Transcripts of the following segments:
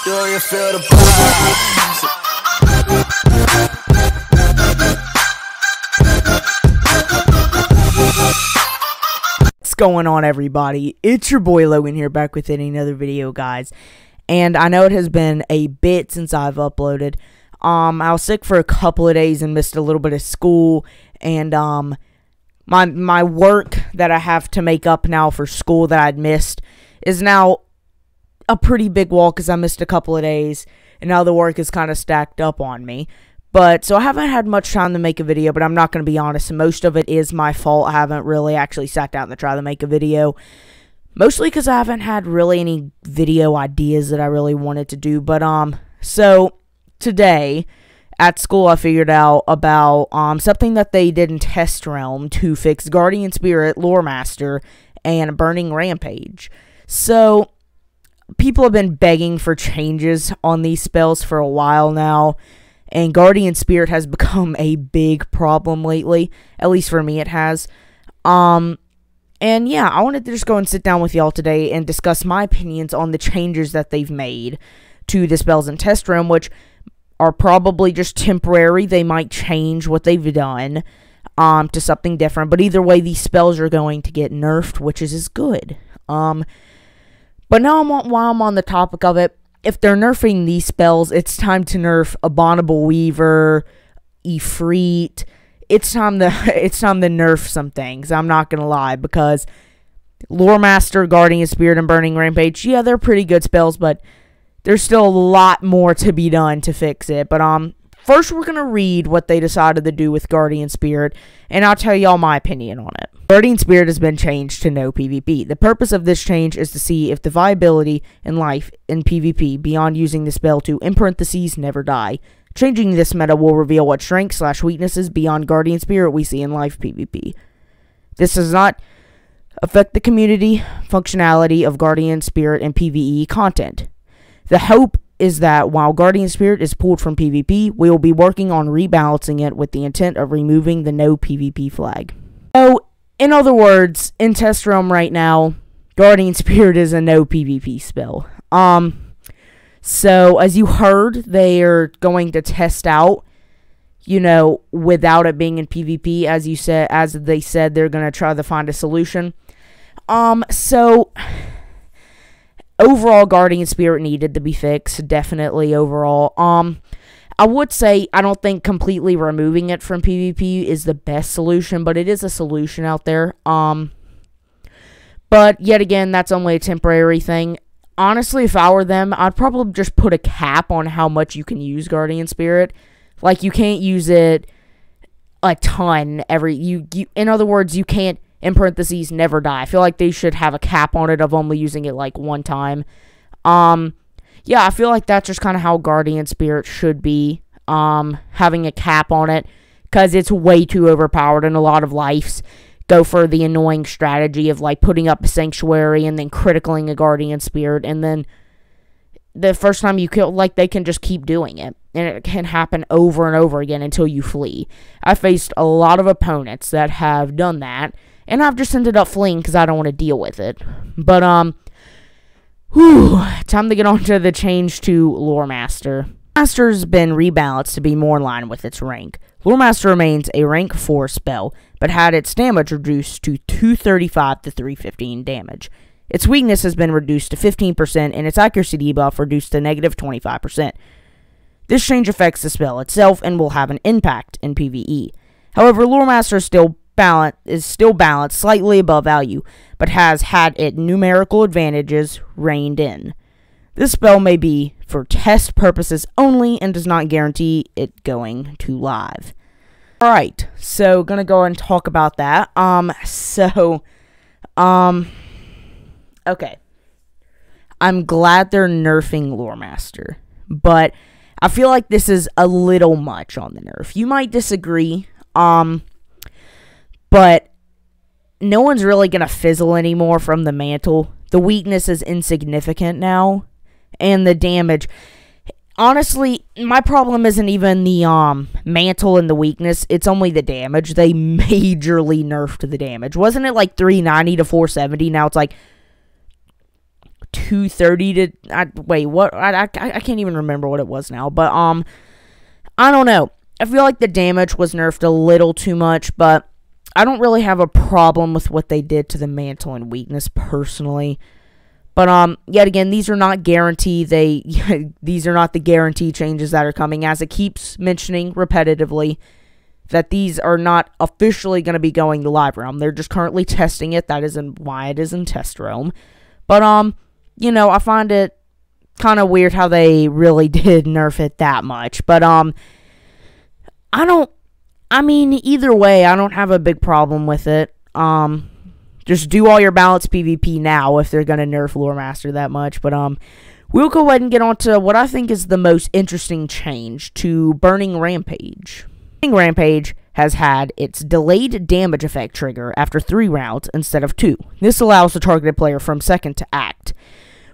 Do you feel the vibes? What's going on, everybody? It's your boy Logan here, back with another video, guys. And I know it has been a bit since I've uploaded. I was sick for a couple of days and missed a little bit of school, and my work that I have to make up now for school that I'd missed is now a pretty big wall because I missed a couple of days, and now the work is kind of stacked up on me. But, so I haven't had much time to make a video, but I'm not going to be honest, most of it is my fault. I haven't really actually sat down to try to make a video, mostly because I haven't had really any video ideas that I really wanted to do. But, so, today, at school, I figured out about, something that they did in Test Realm to fix Guardian Spirit, Loremaster, and Burning Rampage. So, people have been begging for changes on these spells for a while now, and Guardian Spirit has become a big problem lately. At least for me, it has. And yeah, I wanted to just go and sit down with y'all today and discuss my opinions on the changes that they've made to the spells in Test Realm, which are probably just temporary. They might change what they've done to something different, but either way, these spells are going to get nerfed, which is good. But now, while I'm on the topic of it, if they're nerfing these spells, it's time to nerf Abominable Weaver, Ifrit. It's time to nerf some things. I'm not gonna lie, because Loremaster, Guardian Spirit, and Burning Rampage, yeah, they're pretty good spells, but there's still a lot more to be done to fix it. But first, we're gonna read what they decided to do with Guardian Spirit, and I'll tell y'all my opinion on it. Guardian Spirit has been changed to no PvP. The purpose of this change is to see if the viability in life in PvP beyond using the spell to, in parentheses, never die. Changing this meta will reveal what strengths/weaknesses beyond Guardian Spirit we see in life PvP. This does not affect the community functionality of Guardian Spirit and PvE content. The hope is that while Guardian Spirit is pulled from PvP, we will be working on rebalancing it with the intent of removing the no PvP flag. So, in other words, in Test Realm right now, Guardian Spirit is a no PvP spell. So, as you heard, they are going to test out, you know, without it being in PvP. As they said, they're going to try to find a solution. So, overall, Guardian Spirit needed to be fixed, definitely overall. I would say I don't think completely removing it from PvP is the best solution, but it is a solution out there. But yet again, that's only a temporary thing. Honestly, if I were them, I'd probably just put a cap on how much you can use Guardian Spirit. Like, you can't use it a ton in other words, you can't, in parentheses, never die. I feel like they should have a cap on it of only using it like one time. Yeah, I feel like that's just kind of how Guardian Spirit should be, having a cap on it, because it's way too overpowered, and a lot of lives go for the annoying strategy of, like, putting up a Sanctuary and then criticaling a Guardian Spirit, and then the first time you kill, like, they can just keep doing it, and it can happen over and over again until you flee. I faced a lot of opponents that have done that, and I've just ended up fleeing because I don't want to deal with it. But, time to get on to the change to Loremaster. Loremaster's been rebalanced to be more in line with its rank. Loremaster remains a rank 4 spell, but had its damage reduced to 235 to 315 damage. Its weakness has been reduced to 15%, and its accuracy debuff reduced to negative 25%. This change affects the spell itself and will have an impact in PvE. However, Loremaster is still balanced slightly above value, but has had its numerical advantages reined in. This spell may be for test purposes only and does not guarantee it going to live. Alright, so gonna go and talk about that. Okay. I'm glad they're nerfing Loremaster, but I feel like this is a little much on the nerf. You might disagree, but no one's really going to fizzle anymore from the mantle. The weakness is insignificant now, and the damage. Honestly, my problem isn't even the mantle and the weakness. It's only the damage. They majorly nerfed the damage. Wasn't it like 390 to 470? Now it's like 230 to, wait, what, I can't even remember what it was now, but, I don't know. I feel like the damage was nerfed a little too much, but I don't really have a problem with what they did to the mantle and weakness personally. But, yet again, these are not guaranteed. These are not the guarantee changes that are coming, as it keeps mentioning repetitively that these are not officially going to be going to live realm. They're just currently testing it. That isn't why it is in test realm. But, you know, I find it kind of weird how they really did nerf it that much. But, I mean, either way, I don't have a big problem with it. Just do all your balanced PvP now if they're going to nerf Loremaster that much. But, we'll go ahead and get on to what I think is the most interesting change to Burning Rampage. Burning Rampage has had its delayed damage effect trigger after 3 rounds instead of 2. This allows the targeted player from second to act.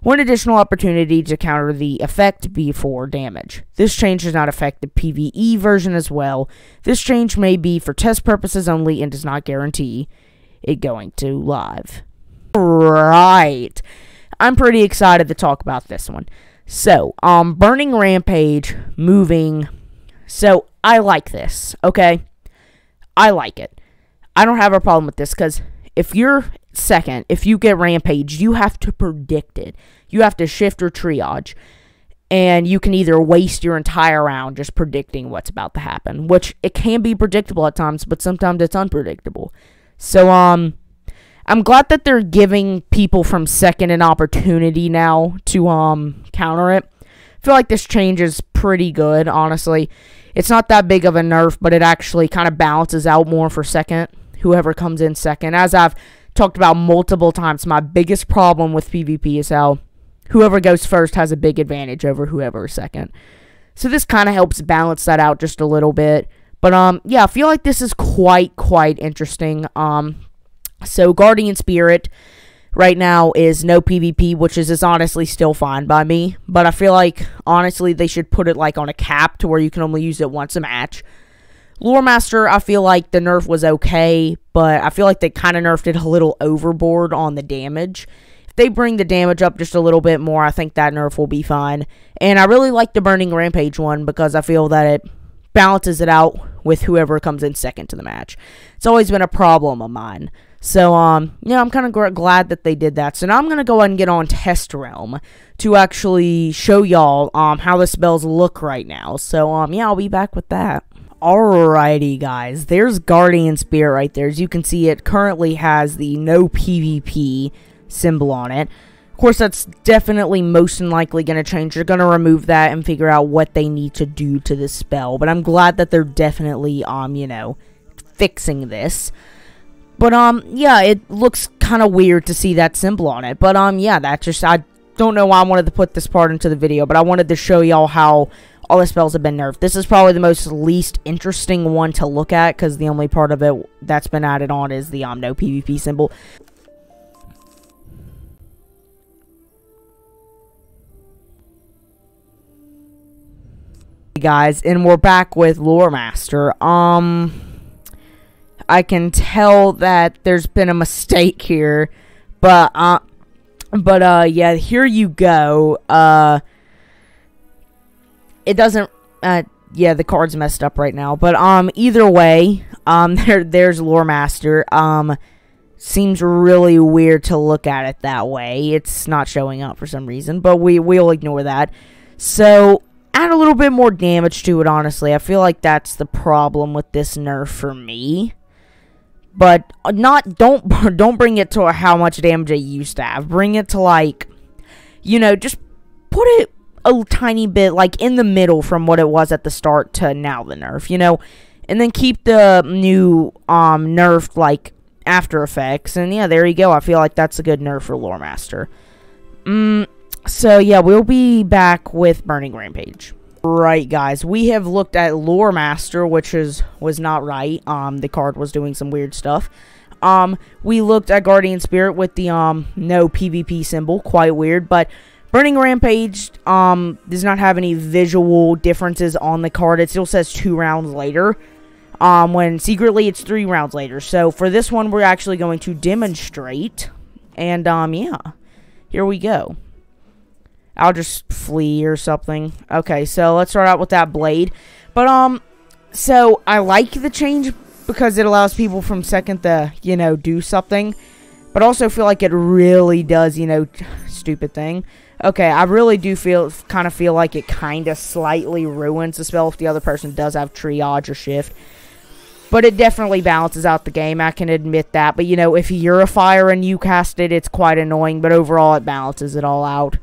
One additional opportunity to counter the effect before damage. This change does not affect the PvE version as well. This change may be for test purposes only and does not guarantee it going to live. Right. I'm pretty excited to talk about this one. So, Burning Rampage moving. So, I like this, okay? I like it. I don't have a problem with this, because if you're second, if you get Rampage, you have to predict it. You have to shift or triage. And you can either waste your entire round just predicting what's about to happen. Which, it can be predictable at times, but sometimes it's unpredictable. So, I'm glad that they're giving people from second an opportunity now to, counter it. I feel like this change is pretty good, honestly. It's not that big of a nerf, but it actually kind of balances out more for second. Whoever comes in second. As I've talked about multiple times, my biggest problem with PvP is how whoever goes first has a big advantage over whoever is second. So this kind of helps balance that out just a little bit. But, yeah, I feel like this is quite interesting. So Guardian Spirit right now is no PvP, which is honestly still fine by me. But I feel like, honestly, they should put it, like, on a cap to where you can only use it once a match. Loremaster, I feel like the nerf was okay, but I feel like they kind of nerfed it a little overboard on the damage. If they bring the damage up just a little bit more, I think that nerf will be fine. And I really like the Burning Rampage one because I feel that it balances it out with whoever comes in second to the match. It's always been a problem of mine. So, yeah, I'm kind of glad that they did that. So now I'm going to go ahead and get on Test Realm to actually show y'all how the spells look right now. So, yeah, I'll be back with that. Alrighty, guys. There's Guardian Spirit right there. As you can see, it currently has the no PvP symbol on it. Of course, that's definitely most likely going to change. They're going to remove that and figure out what they need to do to this spell. But I'm glad that they're definitely, you know, fixing this. But, yeah, it looks kind of weird to see that symbol on it. But, yeah, that's just, I don't know why I wanted to put this part into the video, but I wanted to show y'all how all the spells have been nerfed. This is probably the most least interesting one to look at, because the only part of it that's been added on is the, no PvP symbol. Hey guys, and we're back with Loremaster. I can tell that there's been a mistake here, but yeah, here you go. It doesn't, yeah, the card's messed up right now, but, either way, there's Loremaster. Seems really weird to look at it that way. It's not showing up for some reason, but we'll ignore that. So, add a little bit more damage to it, honestly. I feel like that's the problem with this nerf for me. But don't bring it to how much damage it used to have. Bring it to, like, you know, just put it a tiny bit, like, in the middle from what it was at the start to now the nerf, you know? And then keep the new, nerf, like, after effects. And, yeah, there you go. I feel like that's a good nerf for Loremaster. So, yeah, we'll be back with Burning Rampage. Right, guys, we have looked at Loremaster, which was not right. The card was doing some weird stuff. We looked at Guardian Spirit with the, no PvP symbol. Quite weird, but Burning Rampage, does not have any visual differences on the card. It still says 2 rounds later, when secretly it's 3 rounds later. So, for this one, we're actually going to demonstrate, and, yeah, here we go. I'll just flee or something. Okay, so let's start out with that blade. But, so I like the change because it allows people from second to, you know, do something. But also feel like it really does, you know, stupid thing. Okay, I really do kind of feel like it kind of slightly ruins the spell if the other person does have triage or shift. But it definitely balances out the game, I can admit that. But, you know, if you're a fire and you cast it, it's quite annoying. But overall, it balances it all out.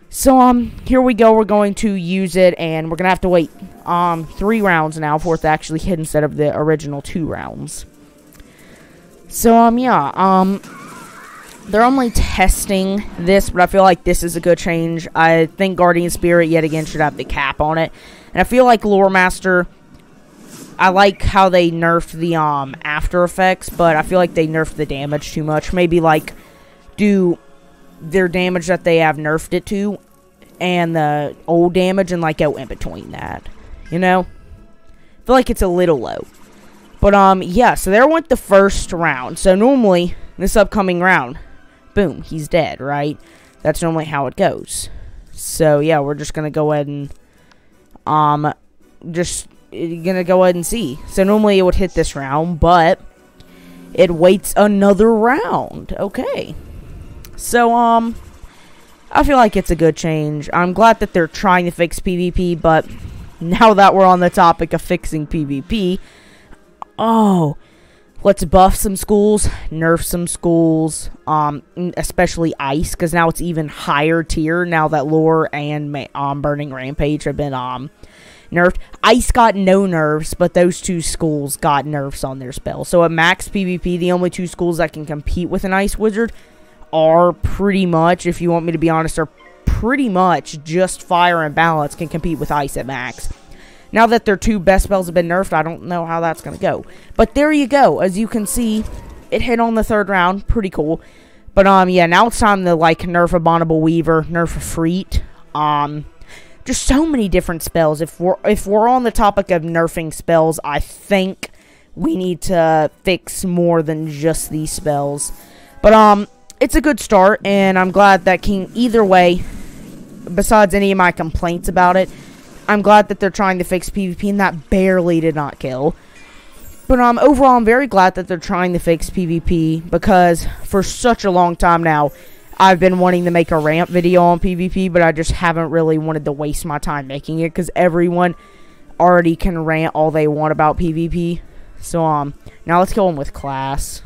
So, here we go. We're going to use it, and we're going to have to wait 3 rounds now for it to actually hit instead of the original 2 rounds. So, yeah, they're only testing this, but I feel like this is a good change. I think Guardian Spirit, yet again, should have the cap on it. And I feel like Loremaster, I like how they nerfed the, after effects, but I feel like they nerfed the damage too much. Maybe, like, do their damage that they have nerfed it to, and the old damage, and, like, go in between that. You know? I feel like it's a little low. But, yeah, so there went the first round. So, normally, this upcoming round, boom, he's dead, right? That's normally how it goes. So, yeah, we're just gonna go ahead and, gonna go ahead and see. So, normally it would hit this round, but it waits another round. Okay. So, I feel like it's a good change. I'm glad that they're trying to fix PvP, but now that we're on the topic of fixing PvP, oh, let's buff some schools, nerf some schools, especially Ice, because now it's even higher tier now that Lore and Burning Rampage have been nerfed. Ice got no nerfs, but those 2 schools got nerfs on their spells. So at max PvP, the only 2 schools that can compete with an Ice Wizard are pretty much, if you want me to be honest, are pretty much just Fire and Balance can compete with Ice at max. Now that their 2 best spells have been nerfed, I don't know how that's going to go. But there you go. As you can see, it hit on the 3rd round. Pretty cool. But, yeah, now it's time to, like, nerf Abominable Weaver, nerf Freet. Just so many different spells. If we're on the topic of nerfing spells, I think we need to fix more than just these spells. But, it's a good start, and I'm glad that either way, besides any of my complaints about it, I'm glad that they're trying to fix PvP, and that barely did not kill. But overall, I'm very glad that they're trying to fix PvP, because for such a long time now, I've been wanting to make a ramp video on PvP, but I just haven't really wanted to waste my time making it, because everyone already can rant all they want about PvP. So, now let's go on with class.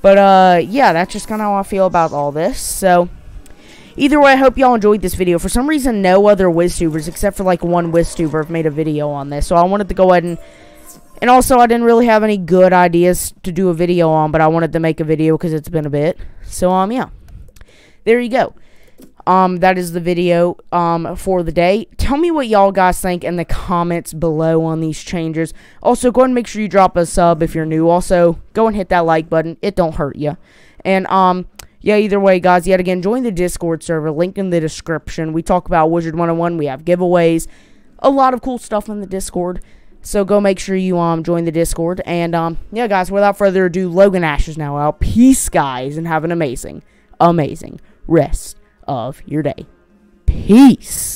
But, yeah, that's just kind of how I feel about all this. So, either way, I hope y'all enjoyed this video. For some reason, no other WizTubers, except for, like, one WizTuber, have made a video on this. So, I wanted to go ahead and also, I didn't really have any good ideas to do a video on, but I wanted to make a video because it's been a bit. So, yeah. There you go. That is the video, for the day. Tell me what y'all guys think in the comments below on these changes. Also, go ahead and make sure you drop a sub if you're new. Also, go and hit that like button. It don't hurt you. And, yeah, either way, guys, yet again, join the Discord server. Link in the description. We talk about Wizard101. We have giveaways. A lot of cool stuff in the Discord. So, go make sure you, join the Discord. And, yeah, guys, without further ado, Logan Ash is now out. Peace, guys, and have an amazing, amazing rest of your day. Peace.